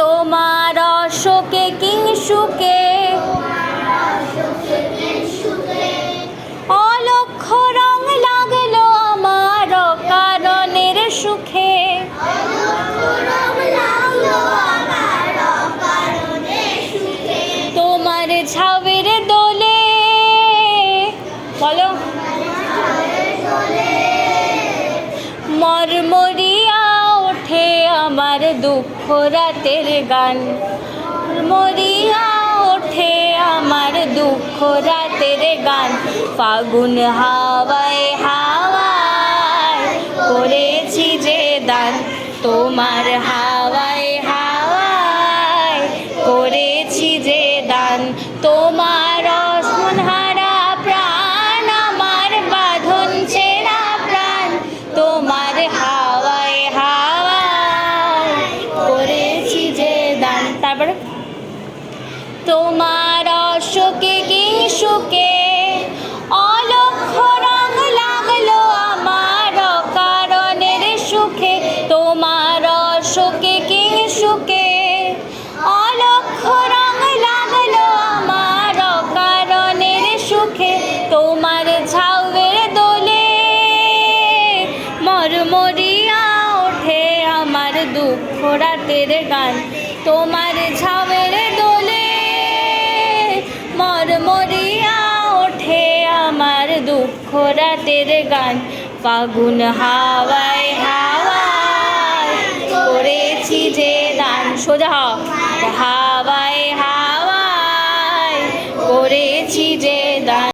তোমার অশোকে কিংসুকে অলক্ষ রং লাগলো আমার কারণের সুখে। তোমার ঝাউয়ের দোলে বলো মরমরিয়া ওঠে আমার দুঃখ রাতের গান, মরিয়া ওঠে আমার দুঃখ রাতের গান। ফাগুন হাওয়ায় হাওয়ায় করেছি যে দান, তোমার হাওয়ায় হাওয়ায় করেছি যে দান। তোমার অসহারা প্রাণ আমার বাঁধন ছেঁড়া প্রাণ, তোমার হাওয়ায় হাওয়ায় করেছি যে দান। তারপরে তোমার অশোকে কিংসুকে অলক্ষ রং লাগলো আমার কারণের সুখে। তোমার অশোকে কিংসুকে অলক্ষ রং লাগলো আমার কারণের সুখে। তোমার ঝাউয়ের দোলে মরমরিয়া ওঠে আমার দুঃখ রাতের গান, তোমার ঝাউয়ের দোলে মরমরিয়া ওঠে আমার দুঃখ রাতের গান। ফাগুন হাওয়ায় হাওয়ায় করেছি যে দান। সোজা